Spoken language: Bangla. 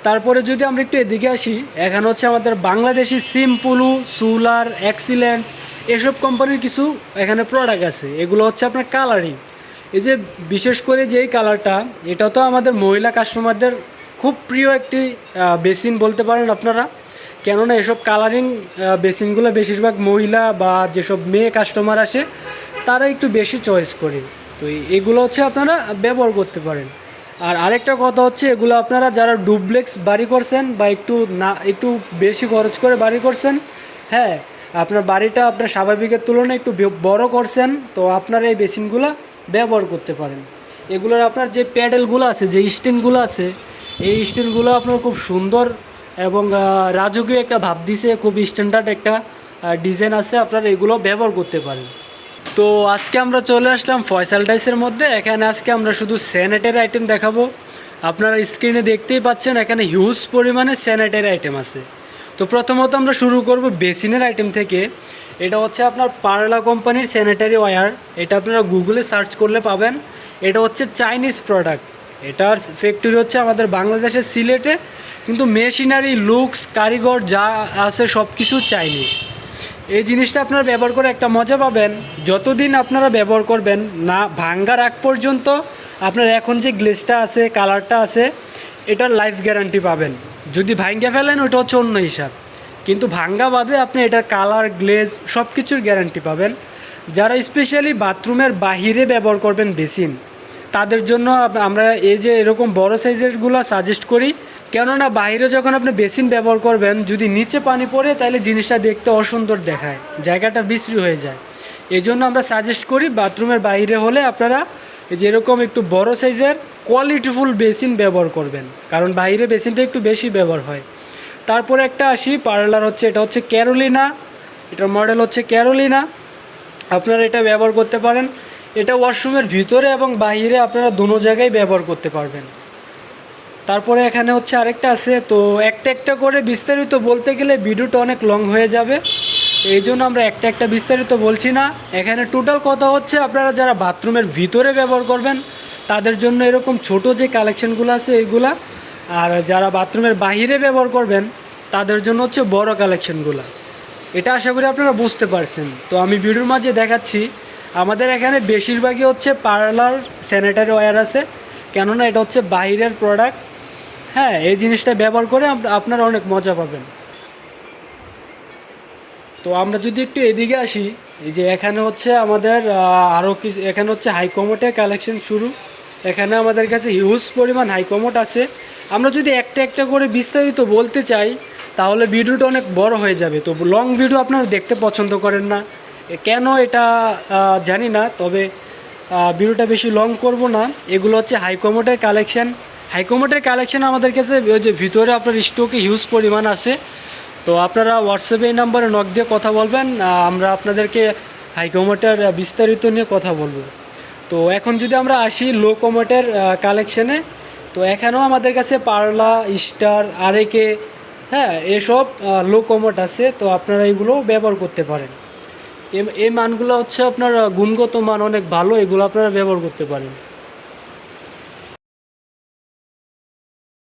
তারপরে যদি আমরা একটু এদিকে আসি, এখানে হচ্ছে আমাদের বাংলাদেশি সিম্পলু, সুলার, এক্সিলেন্ট এসব কোম্পানির কিছু এখানে প্রোডাক্ট আছে। এগুলো হচ্ছে আপনার কালারিং। এই যে বিশেষ করে যেই কালারটা, এটা তো আমাদের মহিলা কাস্টমারদের খুব প্রিয় একটি বেসিন বলতে পারেন আপনারা। কেননা এসব কালারিং বেসিনগুলো বেশিরভাগ মহিলা বা যেসব মেয়ে কাস্টমার আসে তারা একটু বেশি চয়েস করে। তো এগুলো হচ্ছে আপনারা ব্যবহার করতে পারেন। আর আরেকটা কথা হচ্ছে, এগুলো আপনারা যারা ডুপ্লেক্স বাড়ি করছেন বা একটু বেশি খরচ করে বাড়ি করছেন, হ্যাঁ, আপনার বাড়িটা আপনার স্বাভাবিকের তুলনায় একটু বড় করছেন, তো আপনারা এই বেসিনগুলো ব্যবহার করতে পারেন। এগুলোর আপনার যে প্যাডেলগুলো আছে, যে স্ট্যান্ডগুলো আছে, এই স্ট্যান্ডগুলো আপনার খুব সুন্দর এবং রাজকীয় একটা ভাব দিছে, খুব স্ট্যান্ডার্ড একটা ডিজাইন আছে, আপনারা এগুলো ব্যবহার করতে পারেন। তো আজকে আমরা চলে আসলাম ফয়সাল টাইসের মধ্যে। এখানে আজকে আমরা শুধু স্যানিটারি আইটেম দেখাবো। আপনারা স্ক্রিনে দেখতেই পাচ্ছেন এখানে হিউজ পরিমাণে স্যানিটারি আইটেম আছে। তো প্রথমত আমরা শুরু করব বেসিনের আইটেম থেকে। এটা হচ্ছে আপনার পার্লা কোম্পানির স্যানিটারি ওয়্যার। এটা আপনারা গুগলে সার্চ করলে পাবেন। এটা হচ্ছে চাইনিজ প্রোডাক্ট। এটার ফ্যাক্টরি হচ্ছে আমাদের বাংলাদেশের সিলেটে, কিন্তু মেশিনারি, লুকস, কারিগর যা আছে সব কিছু চাইনিজ। এই জিনিসটা আপনারা ব্যবহার করে একটা মজা পাবেন, যতদিন আপনারা ব্যবহার করবেন না ভাঙ্গার আগ পর্যন্ত আপনার এখন যে গ্লেজটা আছে, কালারটা আছে, এটার লাইফ গ্যারান্টি পাবেন। যদি ভাঙ্গা ফেলেন ওটা হচ্ছে অন্য হিসাব, কিন্তু ভাঙ্গা বাদে আপনি এটার কালার, গ্লেজ সব কিছুর গ্যারান্টি পাবেন। যারা স্পেশালি বাথরুমের বাহিরে ব্যবহার করবেন বেসিন, তাদের জন্য আমরা এই যে এরকম বড় সাইজেরগুলো সাজেস্ট করি। কেননা বাইরে যখন আপনি বেসিন ব্যবহার করবেন, যদি নিচে পানি পড়ে তাহলে জিনিসটা দেখতে অসুন্দর দেখায়, জায়গাটা বিশ্রী হয়ে যায়। এই জন্য আমরা সাজেস্ট করি বাথরুমের বাইরে হলে আপনারা যেরকম একটু বড় সাইজের কোয়ালিটিফুল বেসিন ব্যবহার করবেন, কারণ বাইরে বেসিনটা একটু বেশি ব্যবহার হয়। তারপরে একটা আসি পার্লার হচ্ছে, এটা হচ্ছে ক্যারোলিনা। এটার মডেল হচ্ছে ক্যারোলিনা। আপনারা এটা ব্যবহার করতে পারেন। এটা ওয়াশরুমের ভিতরে এবং বাইরে আপনারা দোনো জায়গায় ব্যবহার করতে পারবেন। তারপরে এখানে হচ্ছে আরেকটা আছে। তো একটা একটা করে বিস্তারিত বলতে গেলে ভিডিওটা অনেক লং হয়ে যাবে, এই জন্য আমরা একটা একটা বিস্তারিত বলছি না। এখানে টোটাল কথা হচ্ছে, আপনারা যারা বাথরুমের ভিতরে ব্যবহার করবেন তাদের জন্য এরকম ছোট যে কালেকশানগুলো আছে এইগুলা, আর যারা বাথরুমের বাহিরে ব্যবহার করবেন তাদের জন্য হচ্ছে বড় কালেকশানগুলো। এটা আশা করি আপনারা বুঝতে পারছেন। তো আমি ভিডিওর মাঝে দেখাচ্ছি, আমাদের এখানে বেশিরভাগই হচ্ছে পার্লার স্যানিটারি ওয়্যার আছে, কেননা এটা হচ্ছে বাইরের প্রোডাক্ট। হ্যাঁ, এই জিনিসটা ব্যবহার করে আপনারা অনেক মজা পাবেন। তো আমরা যদি একটু এদিকে আসি, এই যে এখানে হচ্ছে আমাদের আরও কিছু, এখানে হচ্ছে হাইকমোটের কালেকশন শুরু। এখানে আমাদের কাছে হিউজ পরিমাণ হাইকমোট আছে। আমরা যদি একটা একটা করে বিস্তারিত বলতে চাই তাহলে ভিডিওটা অনেক বড় হয়ে যাবে। তো লং ভিডিও আপনারা দেখতে পছন্দ করেন না, কেন এটা জানি না, তবে ভিডিওটা বেশি লং করব না। এগুলো হচ্ছে হাইকমোটের কালেকশান। হাইকমোটের কালেকশান আমাদের কাছে ওই যে ভিতরে আপনার স্টকে হিউজ পরিমাণ আছে। তো আপনারা হোয়াটসঅ্যাপে এই নাম্বারে নক দিয়ে কথা বলবেন, আমরা আপনাদেরকে হাইকমোটের বিস্তারিত নিয়ে কথা বলবো। তো এখন যদি আমরা আসি লো কমোটের কালেকশানে, তো এখানেও আমাদের কাছে পার্লা, স্টার, আরএকে, হ্যাঁ, এসব লো কমোট আছে। তো আপনারা এগুলো ব্যবহার করতে পারেন। এই মানগুলো হচ্ছে আপনার গুণগত মান অনেক ভালো, এগুলো আপনারা ব্যবহার করতে পারেন।